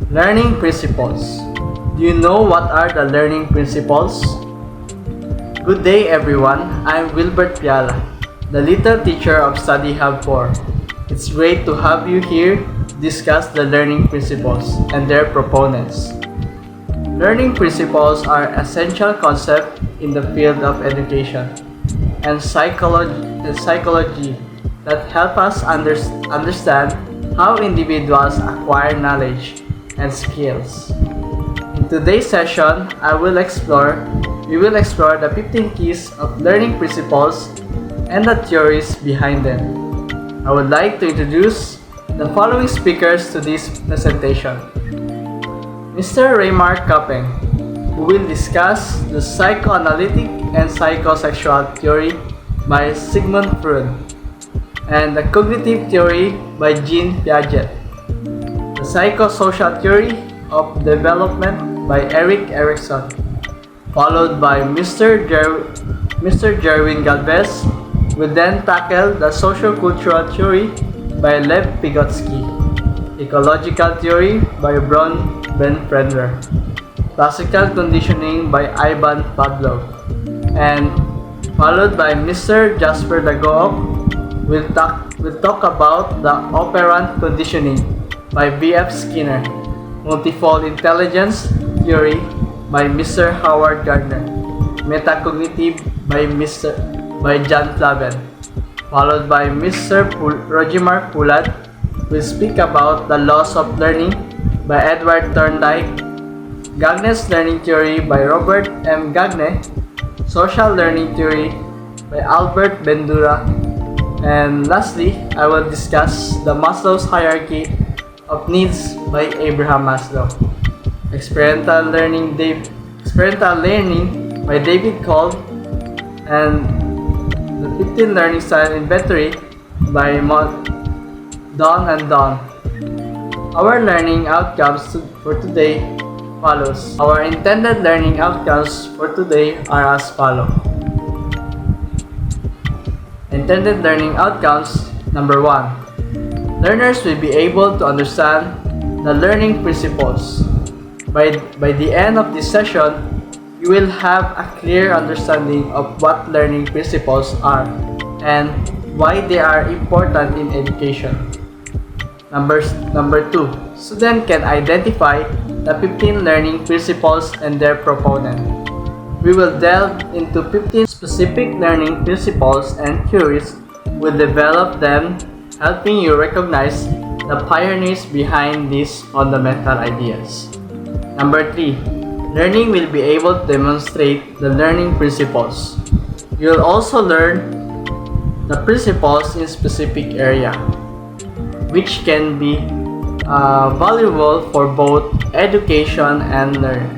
Learning principles. Do you know what are the learning principles? Good day everyone, I'm Wilbert Piala, the little teacher of Study Hub 4. It's great to have you here to discuss the learning principles and their proponents. Learning principles are essential concepts in the field of education and psychology that help us understand how individuals acquire knowledge and skills. In today's session, we will explore the 15 keys of learning principles and the theories behind them. I would like to introduce the following speakers to this presentation. Mr. Raymar Kapeng, who will discuss the psychoanalytic and psychosexual theory by Sigmund Freud and the cognitive theory by Jean Piaget. The psychosocial theory of development by Erik Erikson, followed by Mr. Jerwin Galvez, will then tackle the sociocultural theory by Lev Vygotsky, ecological theory by Bron Benfredner, classical conditioning by Ivan Pavlov, and followed by Mr. Jasper Dagook, will talk about the operant conditioning by B.F. Skinner, multifold intelligence theory by Mr. Howard Gardner, metacognitive by John Flavel, followed by Mr. Rogimar Pulad, will speak about the laws of learning by Edward Thorndike, Gagne's learning theory by Robert M. Gagne, social learning theory by Albert Bandura, and lastly, I will discuss the Maslow's hierarchy of needs by Abraham Maslow, experiential learning by David Kolb, and the 15 learning style inventory by Don and Don. Our learning outcomes for today follows. Our intended learning outcomes for today are as follows. Intended learning outcomes number 1. Learners will be able to understand the learning principles. By the end of this session, you will have a clear understanding of what learning principles are and why they are important in education. Number 2. Students can identify the 15 learning principles and their proponent. We will delve into 15 specific learning principles and theories. We'll develop them, helping you recognize the pioneers behind these fundamental ideas. Number 3. Learning will be able to demonstrate the learning principles. You'll also learn the principles in specific area, which can be valuable for both education and learners.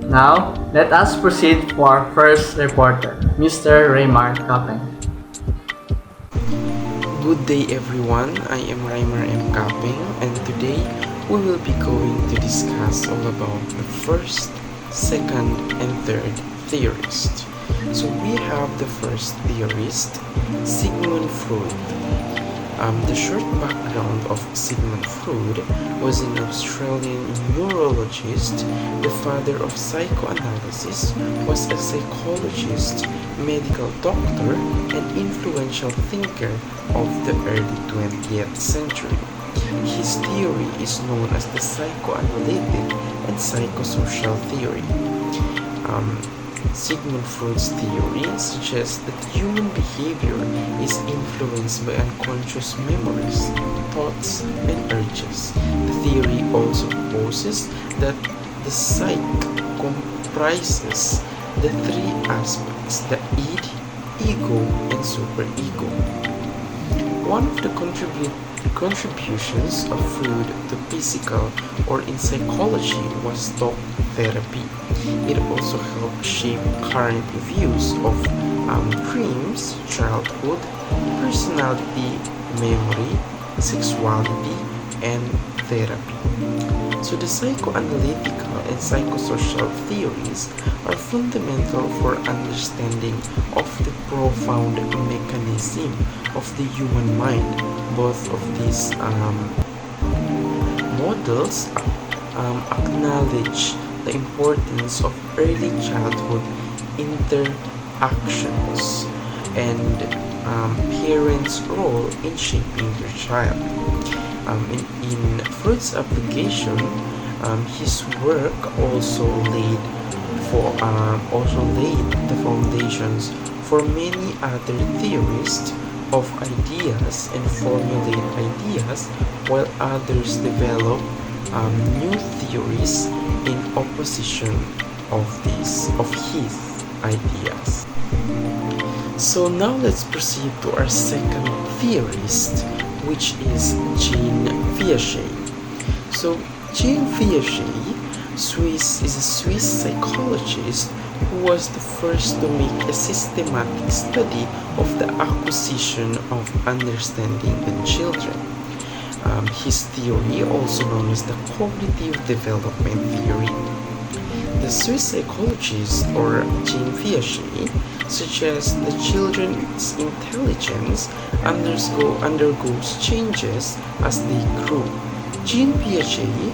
Now, let us proceed to our first reporter, Mr. Raymar Kapeng. Good day everyone, I am Raymar M. Kapeng, and today we will be going to discuss all about the first, second, and third theorist. So we have the first theorist, Sigmund Freud. The short background of Sigmund Freud was an Australian neurologist, the father of psychoanalysis, was a psychologist, medical doctor, and influential thinker of the early 20th century. His theory is known as the psychoanalytic and psychosocial theory. Sigmund Freud's theory suggests that human behavior is influenced by unconscious memories, thoughts, and urges. The theory also proposes that the psyche comprises the three aspects, the id, ego, and superego. One of the contributions of Freud to physical or in psychology was talk therapy. It also helped shape current views of dreams, childhood, personality, memory, sexuality, and therapy. So the psychoanalytical and psychosocial theories are fundamental for understanding of the profound mechanism of the human mind. Both of these models acknowledge the importance of early childhood interactions and parents' role in shaping their child. In Freud's application, his work also laid the foundations for many other theorists of ideas and formulate ideas, while others develop new theories in opposition of his ideas. So now let's proceed to our second theorist, which is Jean Piaget. So Jean Piaget is a Swiss psychologist who was the first to make a systematic study of the acquisition of understanding in children. His theory, also known as the cognitive development theory. The Swiss psychologist, or Jean Piaget, suggests that children's intelligence undergoes changes as they grow. Jean Piaget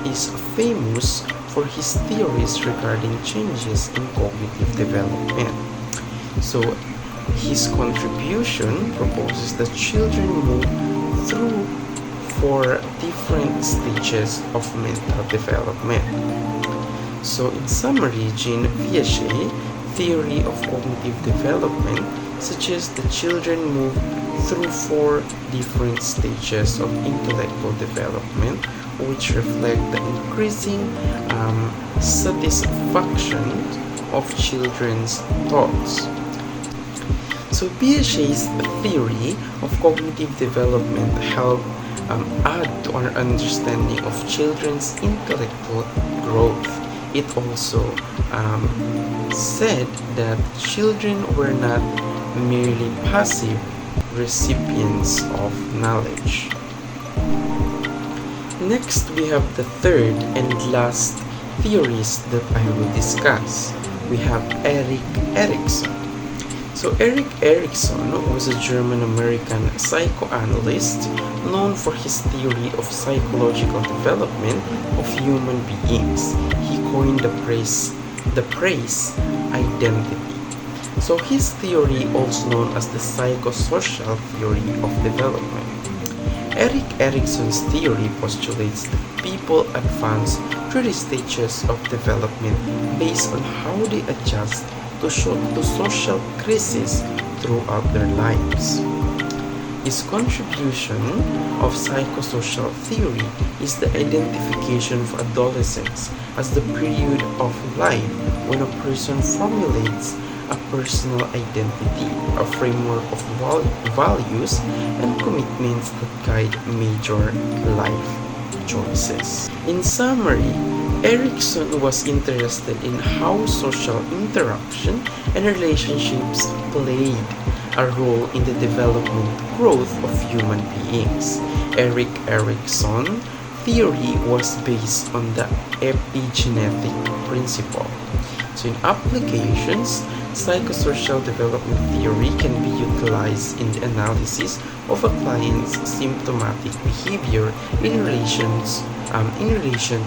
is famous for his theories regarding changes in cognitive development. So, his contribution proposes that children move through 4 different stages of mental development. So, in summary, Jean Piaget theory of cognitive development suggests that children move through 4 different stages of intellectual development, which reflect the increasing satisfaction of children's thoughts. So Piaget's theory of cognitive development helped add to our understanding of children's intellectual growth. It also said that children were not merely passive recipients of knowledge. Next, we have the third and last theorist that I will discuss. We have Erik Erikson. So Erik Erikson was a German-American psychoanalyst known for his theory of psychological development of human beings. He coined the phrase identity. So his theory, also known as the psychosocial theory of development. Erik Erikson's theory postulates that people advance through the stages of development based on how they adjust to social crises throughout their lives. His contribution of psychosocial theory is the identification of adolescence as the period of life when a person formulates a personal identity, a framework of values and commitments that guide major life choices. In summary, Erikson was interested in how social interaction and relationships played a role in the development growth of human beings. Erik Erikson's theory was based on the epigenetic principle. So in applications, psychosocial development theory can be utilized in the analysis of a client's symptomatic behavior in relation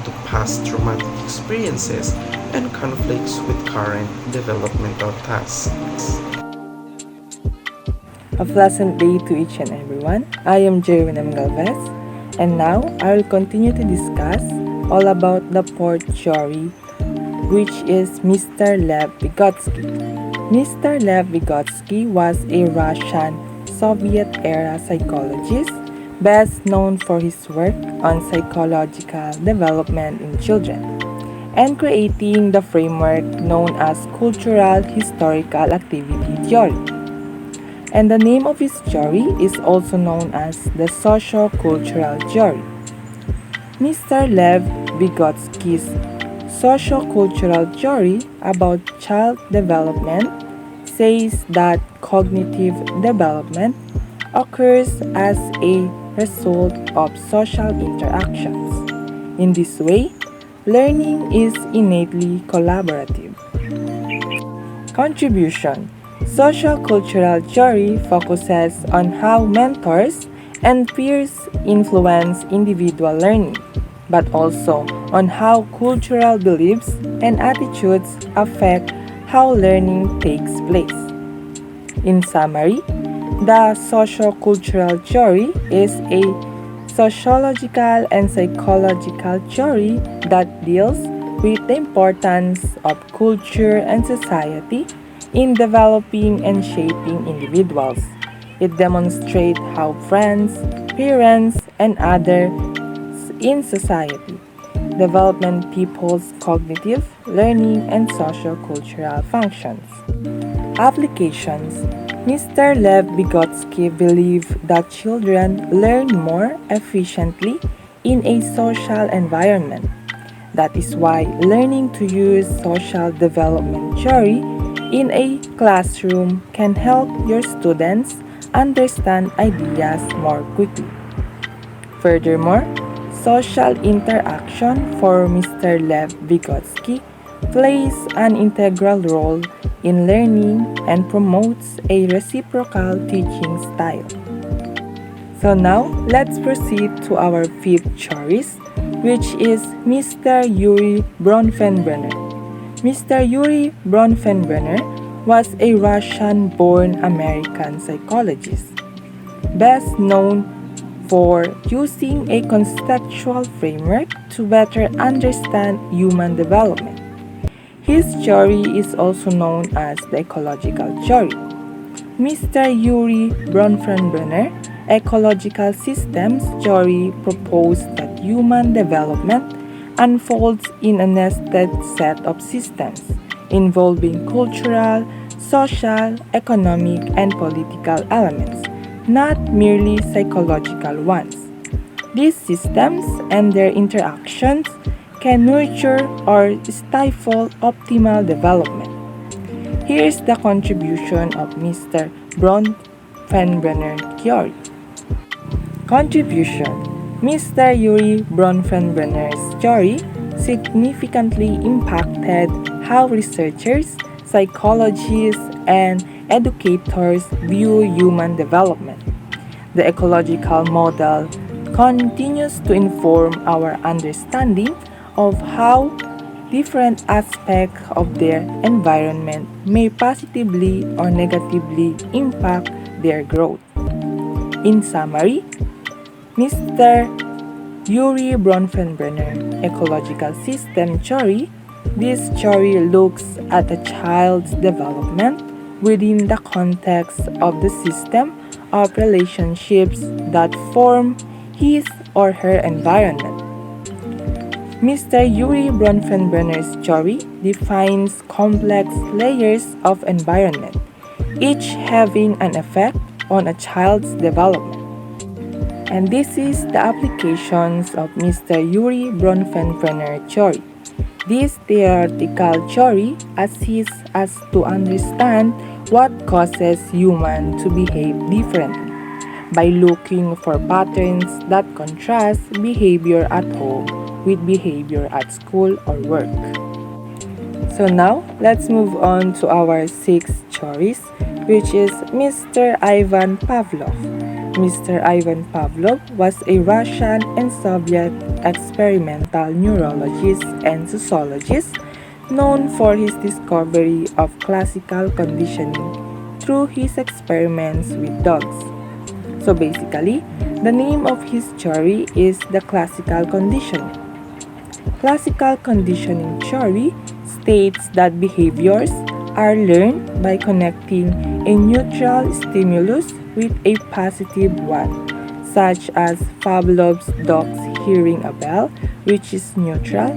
to past traumatic experiences and conflicts with current developmental tasks. A pleasant day to each and everyone. I am Jerwin M. Galvez, and now I will continue to discuss all about the fourth theory, which is Mr. Lev Vygotsky. Mr. Lev Vygotsky was a Russian Soviet-era psychologist best known for his work on psychological development in children and creating the framework known as cultural historical activity theory. And the name of his theory is also known as the socio-cultural theory. Mr. Lev Vygotsky's socio-cultural theory about child development says that cognitive development occurs as a result of social interactions. In this way, learning is innately collaborative. Contribution. Social-cultural theory focuses on how mentors and peers influence individual learning, but also on how cultural beliefs and attitudes affect how learning takes place. In summary, the sociocultural theory is a sociological and psychological theory that deals with the importance of culture and society in developing and shaping individuals. It demonstrates how friends, parents, and others in society development people's cognitive, learning, and sociocultural functions. Applications. Mr. Lev Vygotsky believed that children learn more efficiently in a social environment. That is why learning to use social development theory in a classroom can help your students understand ideas more quickly. Furthermore, social interaction for Mr. Lev Vygotsky plays an integral role in learning and promotes a reciprocal teaching style. So now, let's proceed to our fifth choice, which is Mr. Yuri Bronfenbrenner. Mr. Yuri Bronfenbrenner was a Russian-born American psychologist, best known for using a conceptual framework to better understand human development. His theory is also known as the ecological theory. Mr. Yuri Bronfenbrenner ecological systems theory proposed that human development unfolds in a nested set of systems involving cultural, social, economic, and political elements, not merely psychological ones. These systems and their interactions can nurture or stifle optimal development. Here is the contribution of Mr. Bronfenbrenner theory. Contribution. Mr. Yuri Bronfenbrenner's theory significantly impacted how researchers, psychologists, and educators view human development. The ecological model continues to inform our understanding of how different aspects of their environment may positively or negatively impact their growth. In summary, Mr. Yuri Bronfenbrenner ecological system theory. This theory looks at a child's development within the context of the system of relationships that form his or her environment. Mr. Yuri Bronfenbrenner's theory defines complex layers of environment, each having an effect on a child's development. And this is the applications of Mr. Yuri Bronfenbrenner theory. This theoretical theory assists us to understand what causes humans to behave differently by looking for patterns that contrast behavior at home with behavior at school or work. So now, let's move on to our sixth choice, which is Mr. Ivan Pavlov. Mr. Ivan Pavlov was a Russian and Soviet experimental neurologist and sociologist known for his discovery of classical conditioning through his experiments with dogs. So basically, the name of his theory is the classical conditioning. Classical conditioning theory states that behaviors are learned by connecting a neutral stimulus with a positive one, such as Pavlov's dog's hearing a bell, which is neutral,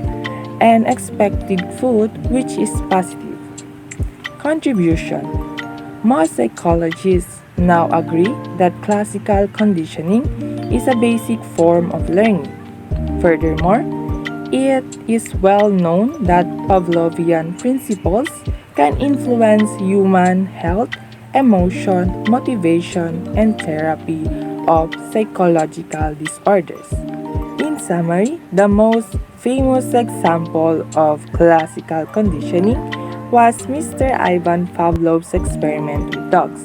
and expecting food, which is positive. Contribution. Most psychologists now agree that classical conditioning is a basic form of learning. Furthermore, it is well known that Pavlovian principles can influence human health, emotion, motivation, and therapy of psychological disorders. In summary, the most famous example of classical conditioning was Mr. Ivan Pavlov's experiment with dogs,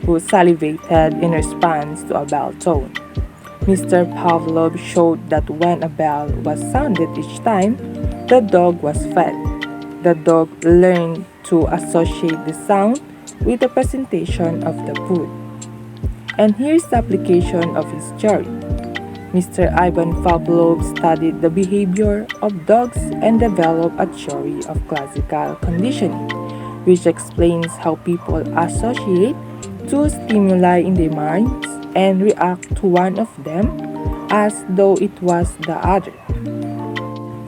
who salivated in response to a bell tone. Mr. Pavlov showed that when a bell was sounded each time, the dog was fed. The dog learned to associate the sound with the presentation of the food. And here's the application of his theory. Mr. Ivan Pavlov studied the behavior of dogs and developed a theory of classical conditioning, which explains how people associate two stimuli in their minds and react to one of them as though it was the other.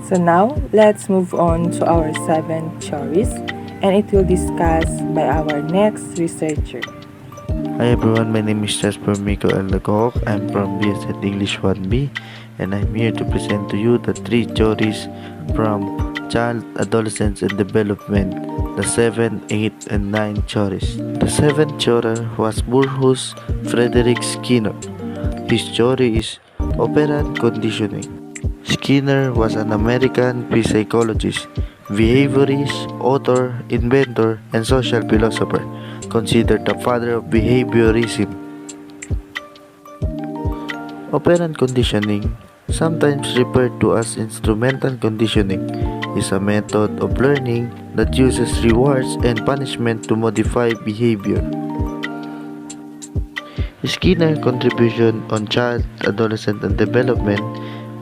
So now, let's move on to our 7 theories, and it will discussed by our next researcher. Hi everyone, my name is Jasper Miko L. Lagok. I'm from BSET English 1B, and I'm here to present to you the 3 theories from child, adolescence, and development, the 7, 8, and 9 theories. The 7th theory was Burrhus Frederick Skinner. His theory is operant conditioning. Skinner was an American psychologist, behaviorist, author, inventor, and social philosopher, considered the father of behaviorism. Operant conditioning, sometimes referred to as instrumental conditioning, is a method of learning that uses rewards and punishment to modify behavior. Skinner's contribution on child, adolescent, and development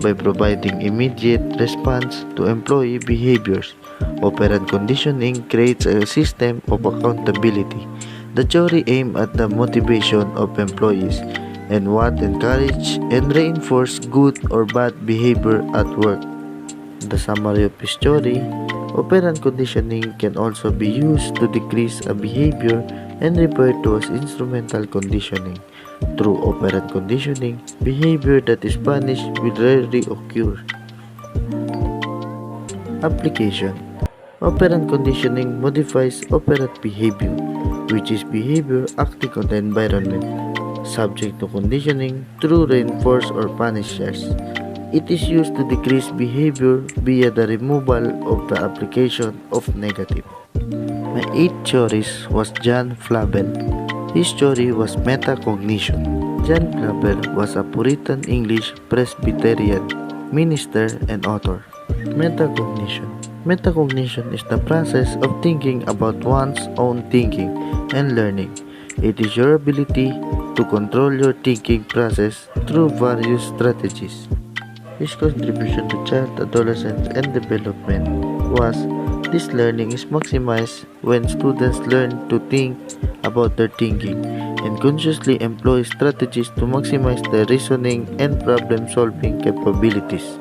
by providing immediate response to employee behaviors. Operant conditioning creates a system of accountability. The theory aims at the motivation of employees and what encourage and reinforce good or bad behavior at work. The summary of this theory, operant conditioning can also be used to decrease a behavior and referred to as instrumental conditioning. Through operant conditioning, behavior that is punished will rarely occur. Application: operant conditioning modifies operant behavior, which is behavior acting on the environment, subject to conditioning through reinforce or punishers. It is used to decrease behavior via the removal of the application of negative. My 8th theory was John Flavel. His theory was metacognition. John Flavel was a Puritan English Presbyterian minister and author. Metacognition. Metacognition is the process of thinking about one's own thinking and learning. It is your ability to control your thinking process through various strategies. His contribution to child, adolescent, and development was this learning is maximized when students learn to think about their thinking and consciously employ strategies to maximize their reasoning and problem-solving capabilities.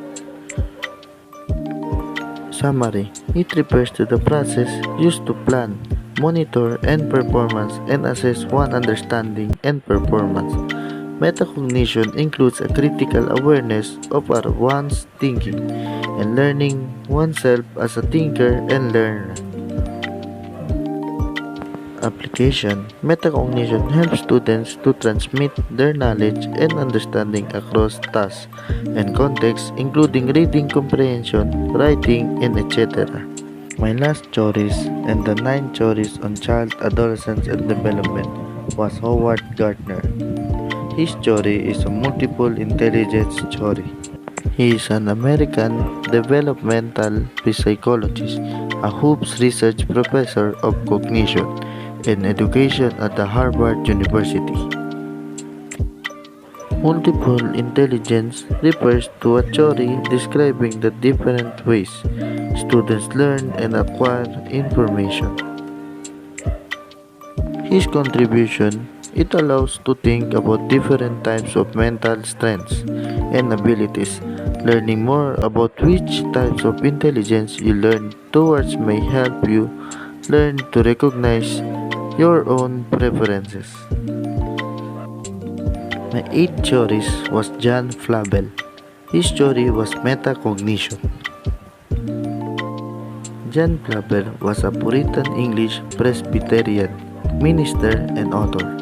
Summary: it refers to the process used to plan, monitor, and performance and assess one understanding and performance. Metacognition includes a critical awareness of one's thinking and learning oneself as a thinker and learner. Application: metacognition helps students to transmit their knowledge and understanding across tasks and contexts, including reading comprehension, writing, and etc. My last theories and the 9 theories on child, adolescence, and development was Howard Gardner. His theory is a multiple intelligence theory. He is an American developmental psychologist, a Hoops Research Professor of Cognition and Education at the Harvard University. Multiple intelligence refers to a theory describing the different ways students learn and acquire information. His contribution: it allows to think about different types of mental strengths and abilities. Learning more about which types of intelligence you learn towards may help you learn to recognize your own preferences. My 8th theory was John Flavel. His theory was metacognition. John Flavel was a Puritan English Presbyterian minister and author.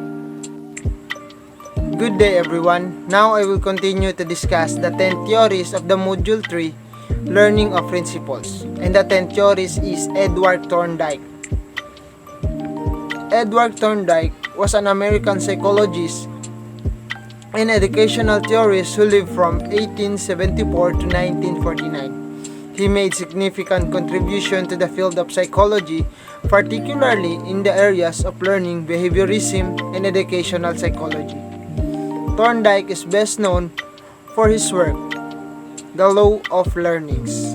Good day everyone. Now I will continue to discuss the 10 theories of the Module 3, Learning of Principles. And the 10 theories is Edward Thorndike. Edward Thorndike was an American psychologist and educational theorist who lived from 1874 to 1949. He made significant contribution to the field of psychology, particularly in the areas of learning, behaviorism, and educational psychology. Thorndike is best known for his work, The Law of Learnings.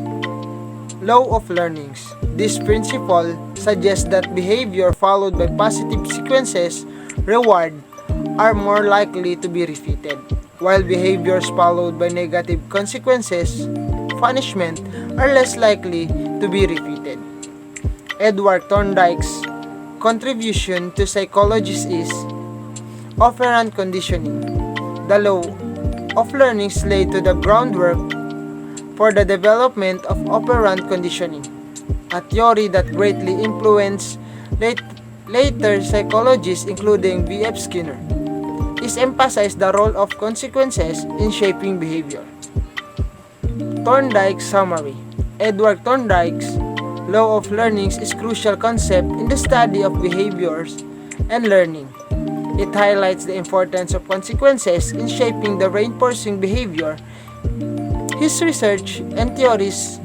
Law of Learnings. This principle suggests that behavior followed by positive sequences, reward, are more likely to be repeated, while behaviors followed by negative consequences, punishment, are less likely to be repeated. Edward Thorndike's contribution to psychology is operant conditioning. The law of learnings laid to the groundwork for the development of operant conditioning, a theory that greatly influenced later psychologists including B.F. Skinner. It emphasized the role of consequences in shaping behavior. Thorndike's summary. Edward Thorndike's law of learnings is a crucial concept in the study of behaviors and learning. It highlights the importance of consequences in shaping the reinforcing behavior. His research and theories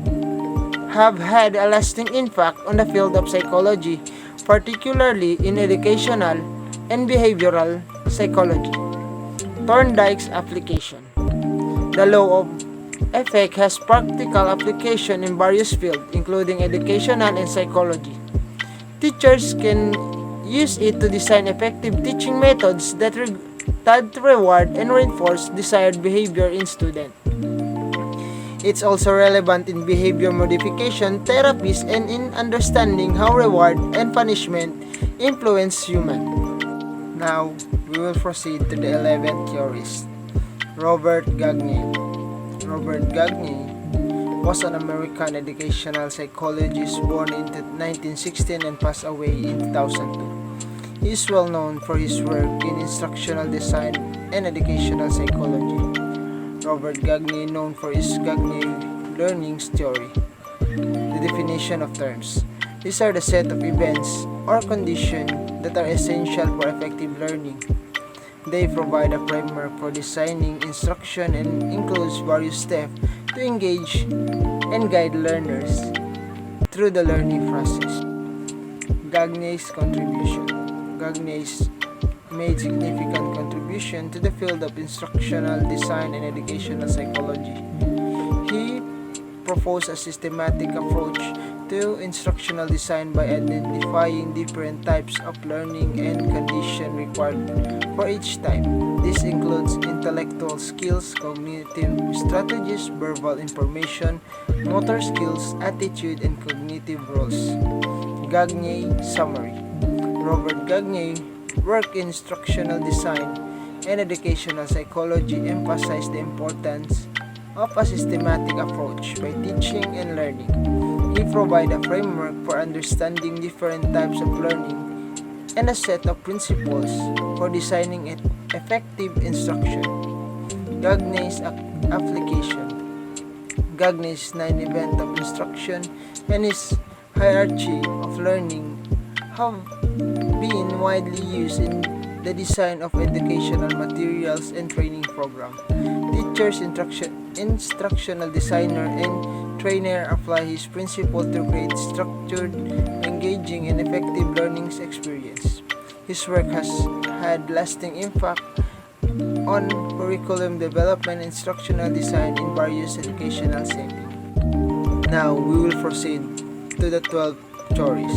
have had a lasting impact on the field of psychology, particularly in educational and behavioral psychology. Thorndike's application. The law of effect has practical application in various fields, including educational and psychology. Teachers can use it to design effective teaching methods that reward and reinforce desired behavior in students. It's also relevant in behavior modification therapies and in understanding how reward and punishment influence human. Now, we will proceed to the 11th theorist, Robert Gagne. Robert Gagne was an American educational psychologist born in 1916 and passed away in 2002. He is well known for his work in instructional design and educational psychology. Robert Gagne, known for his Gagne learnings theory. The definition of terms. These are the set of events or conditions that are essential for effective learning. They provide a framework for designing instruction and includes various steps to engage and guide learners through the learning process. Gagne's contribution. Gagne's made significant contribution to the field of instructional design and educational psychology. He proposed a systematic approach to instructional design by identifying different types of learning and conditions required for each type. This includes intellectual skills, cognitive strategies, verbal information, motor skills, attitude, and cognitive roles. Gagne summary. Robert Gagne work in instructional design and educational psychology emphasized the importance of a systematic approach by teaching and learning. He provides a framework for understanding different types of learning and a set of principles for designing effective instruction. Gagne's application. Gagne's 9 events of instruction and his hierarchy of learning have been widely used in the design of educational materials and training programs. Teachers, instructional designer, and trainer apply his principle to create structured, engaging, and effective learning experience. His work has had lasting impact on curriculum development and instructional design in various educational settings. Now, we will proceed to the 12th theories.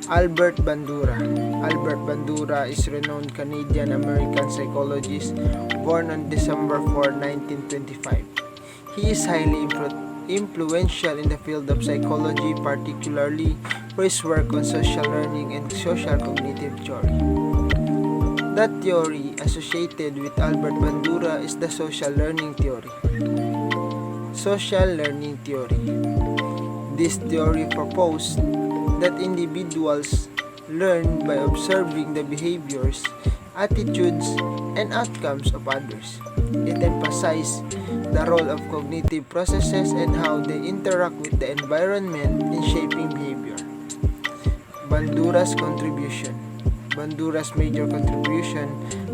Albert Bandura. Albert Bandura is a renowned Canadian-American psychologist born on December 4, 1925. He is highly influential in the field of psychology, particularly for his work on social learning and social cognitive theory. The theory associated with Albert Bandura is the social learning theory. Social learning theory. This theory proposed that individuals learn by observing the behaviors, attitudes, and outcomes of others. It emphasizes the role of cognitive processes and how they interact with the environment in shaping behavior. Bandura's contribution. Bandura's major contribution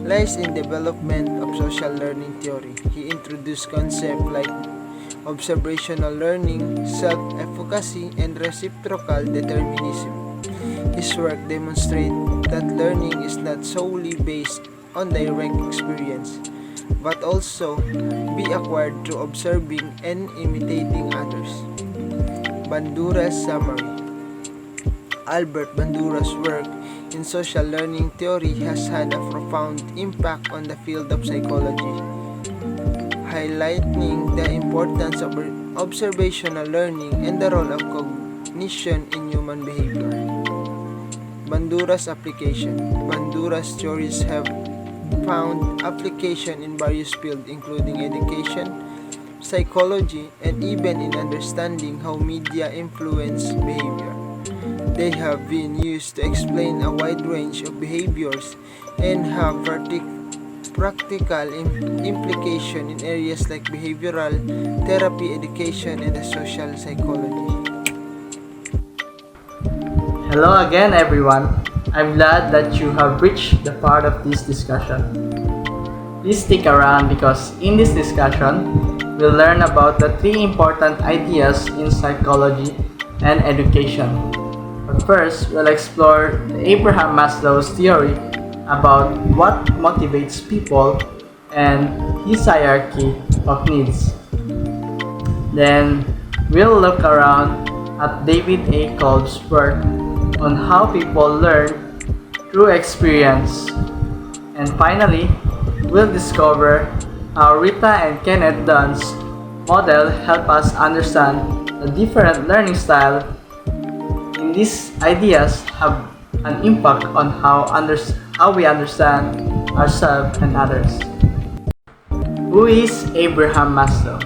lies in development of social learning theory. He introduced concepts like observational learning, self-efficacy, and reciprocal determinism. His work demonstrates that learning is not solely based on direct experience, but also be acquired through observing and imitating others. Bandura's summary. Albert Bandura's work in social learning theory has had a profound impact on the field of psychology, highlighting the importance of observational learning and the role of cognition in human behavior. Bandura's application. Bandura's theories have found application in various fields including education, psychology, and even in understanding how media influence behavior. They have been used to explain a wide range of behaviors and have practical implication in areas like behavioral therapy, education, and the social psychology. Hello again, everyone. I'm glad that you have reached the part of this discussion. Please stick around because in this discussion, we'll learn about the three important ideas in psychology and education. But first, we'll explore Abraham Maslow's theory about what motivates people and his hierarchy of needs. Then, we'll look around at David A. Kolb's work on how people learn through experience. And finally, we'll discover how Rita and Kenneth Dunn's model help us understand the different learning styles. These ideas have an impact on how we understand ourselves and others. Who is Abraham Maslow?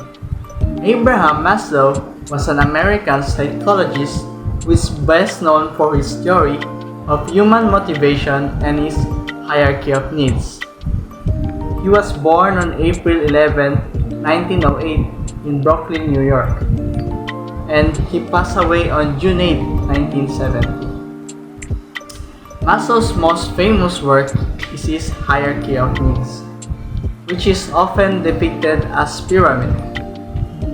Abraham Maslow was an American psychologist who is best known for his theory of human motivation and his hierarchy of needs. He was born on April 11, 1908 in Brooklyn, New York, and he passed away on June 8, 1970. Maslow's most famous work is his hierarchy of needs, which is often depicted as pyramid.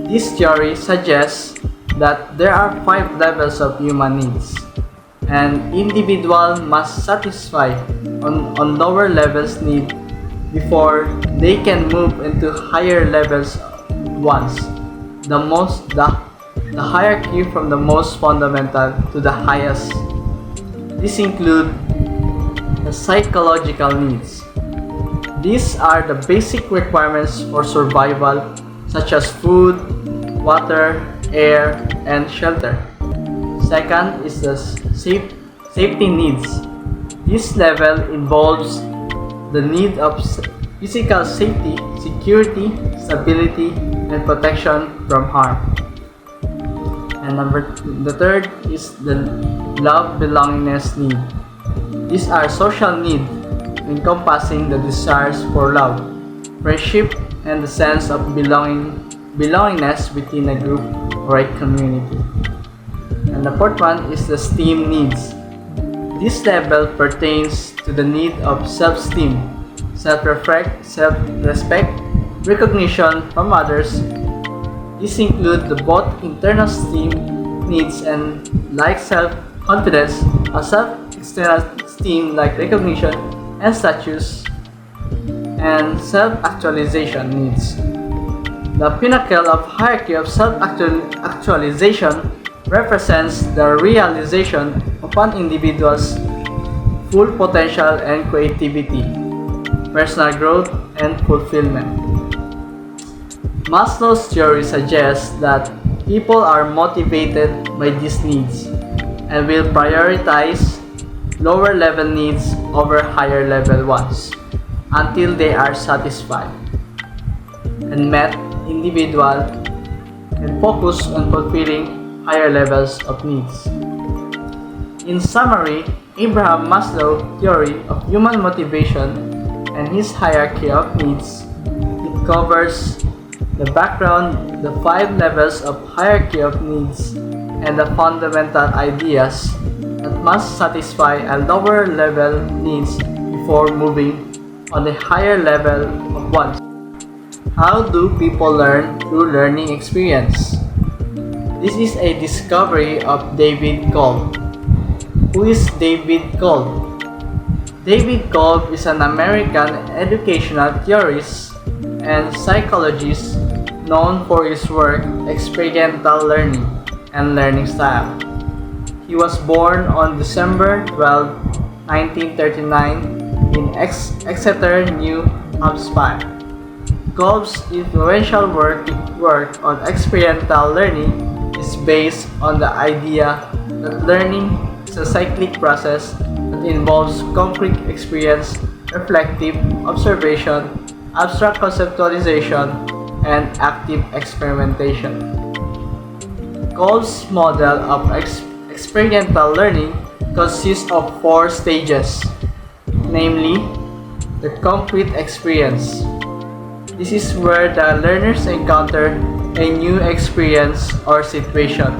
This theory suggests that there are 5 levels of human needs. An individual must satisfy on lower levels need before they can move into higher levels once. The hierarchy from the most fundamental to the highest. These include the psychological needs. These are the basic requirements for survival, such as food, water, air, and shelter. Second is the safety needs. This level involves the need of physical safety, security, stability, and protection from harm. And the third is the love belongingness need. These are social needs encompassing the desires for love, friendship, and the sense of belongingness within a group or a community. And the fourth one is the esteem needs. This level pertains to the need of self-esteem, self-respect, recognition from others. These include both internal esteem needs and like self-confidence, external esteem like recognition and status, and self-actualization needs. The pinnacle of hierarchy of self-actualization represents the realization of an individual's full potential and creativity, personal growth, and fulfillment. Maslow's theory suggests that people are motivated by these needs and will prioritize lower level needs over higher level ones until they are satisfied and met individual and focus on fulfilling higher levels of needs. In summary, Abraham Maslow's theory of human motivation and his hierarchy of needs. It covers the background, the 5 levels of hierarchy of needs, and the fundamental ideas that must satisfy a lower level needs before moving on a higher level of wants. How do people learn through learning experience? This is a discovery of David Kolb. Who is David Kolb? David Kolb is an American educational theorist and psychologist known for his work experiential learning and learning style. He was born on December 12, 1939 in Exeter, New Hampshire. Kolb's influential work on experiential learning is based on the idea that learning is a cyclic process that involves concrete experience, reflective observation, abstract conceptualization, and active experimentation. Kolb's model of experiential learning consists of 4 stages, namely, the concrete experience. This is where the learners encounter a new experience or situation.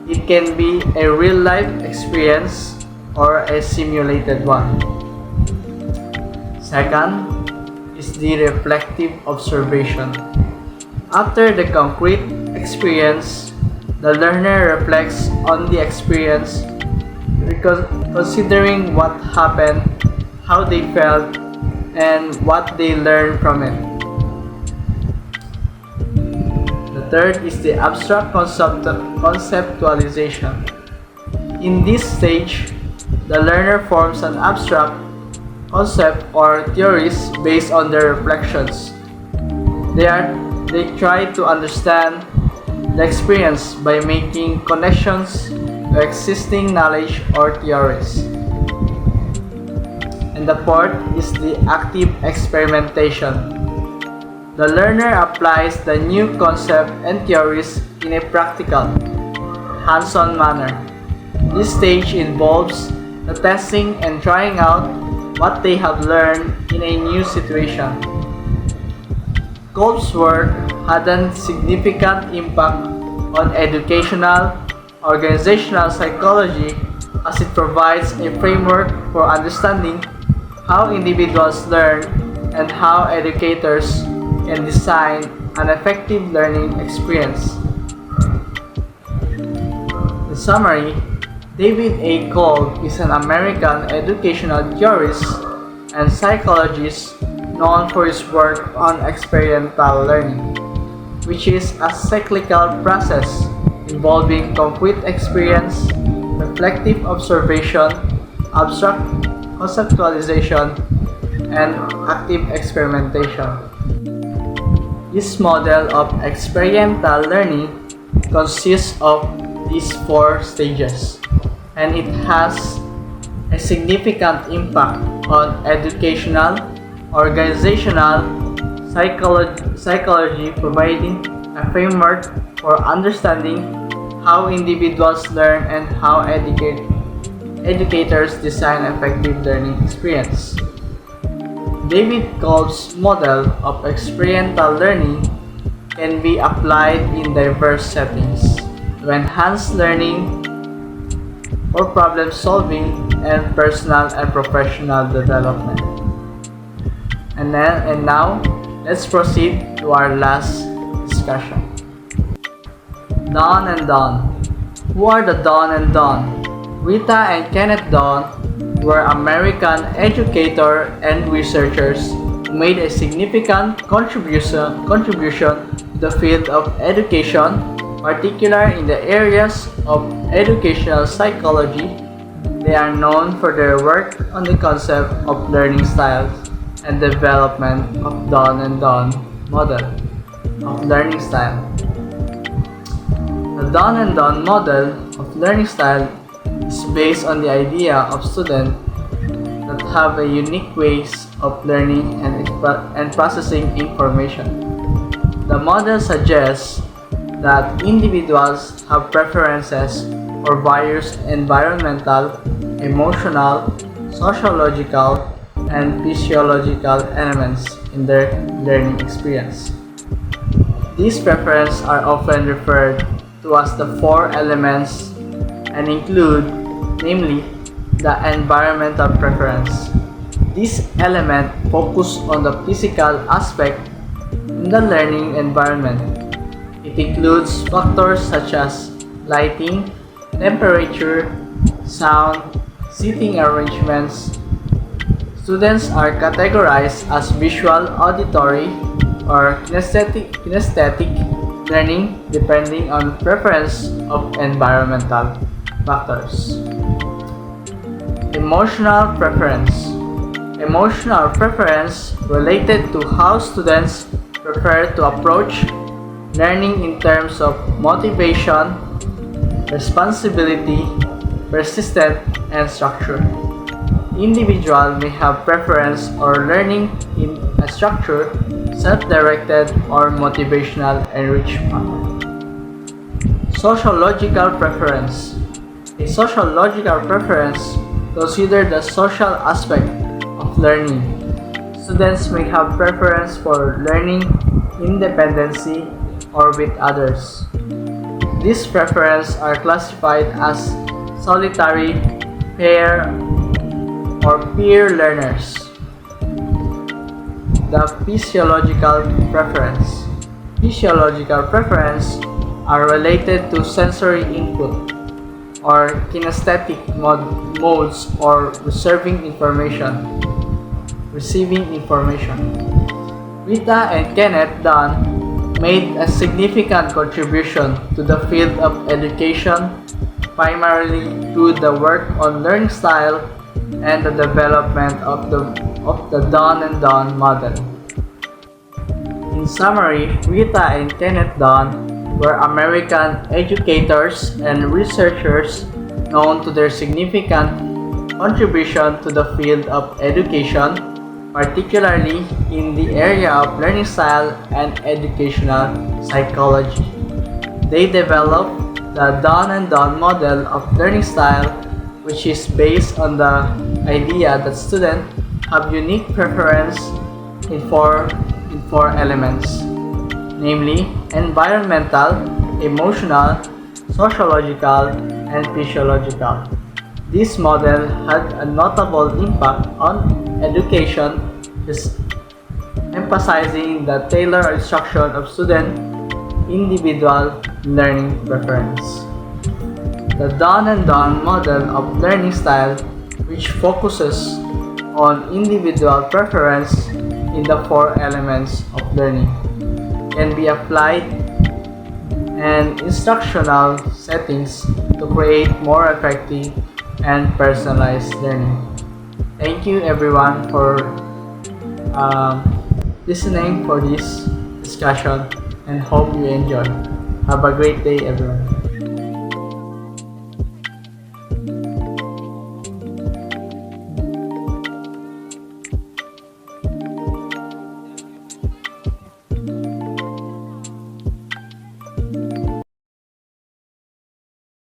It can be a real-life experience or a simulated one. Second is the reflective observation. After the concrete experience, the learner reflects on the experience, considering what happened, how they felt, and what they learned from it. The third is the abstract conceptualization. In this stage, the learner forms an abstract concept or theories based on their reflections. They try to understand the experience by making connections to existing knowledge or theories. And the fourth is the active experimentation. The learner applies the new concept and theories in a practical, hands-on manner. This stage involves the testing and trying out what they have learned in a new situation. Kolb's work had a significant impact on educational, organizational psychology as it provides a framework for understanding how individuals learn and how educators can design an effective learning experience. In summary, David A. Kolb is an American educational theorist and psychologist known for his work on experiential learning, which is a cyclical process involving concrete experience, reflective observation, abstract conceptualization, and active experimentation. This model of experiential learning consists of these 4 stages, and it has a significant impact on educational, organizational psychology, providing a framework for understanding how individuals learn and how educators design effective learning experience. David Kolb's model of experiential learning can be applied in diverse settings to enhance learning, for problem solving, and personal and professional development. And now, let's proceed to our last discussion. Don and Don. Who are the Don and Don? Rita and Kenneth Don were American educators and researchers who made a significant contribution to the field of education, particularly in the areas of educational psychology. They are known for their work on the concept of learning styles and development of Don and Don model of learning style. The Don and Don model of learning style is based on the idea of students that have a unique ways of learning and processing information. The model suggests that individuals have preferences for various environmental, emotional, sociological, and physiological elements in their learning experience. These preferences are often referred to as the four elements and include, namely, the environmental preference. This element focuses on the physical aspect in the learning environment. It includes factors such as lighting, temperature, sound, seating arrangements. Students are categorized as visual, auditory, or kinesthetic learning depending on preference of environmental factors. Emotional preference. Emotional preference related to how students prefer to approach learning in terms of motivation, responsibility, persistence, and structure. Individual may have preference or learning in a structure, self-directed, or motivational enrichment. Sociological preference. A sociological preference considers the social aspect of learning. Students may have preference for learning independency or with others. These preferences are classified as solitary, pair, or peer learners. The physiological preference. Physiological preference are related to sensory input or kinesthetic modes or receiving information. Rita and Kenneth Dunn made a significant contribution to the field of education, primarily through the work on learning style and the development of the Dunn and Dunn model. In summary, Rita and Kenneth Dunn were American educators and researchers known to their significant contribution to the field of education, particularly in the area of learning style and educational psychology. They developed the Dunn and Dunn model of learning style, which is based on the idea that students have unique preference in four elements, namely environmental, emotional, sociological, and physiological. This model had a notable impact on education, emphasizing the tailored instruction of student individual learning preference. The Dunn and Dunn model of learning style, which focuses on individual preference in the four elements of learning, can be applied in instructional settings to create more effective and personalized learning. Thank you everyone for listening for this discussion and hope you enjoy. Have a great day everyone.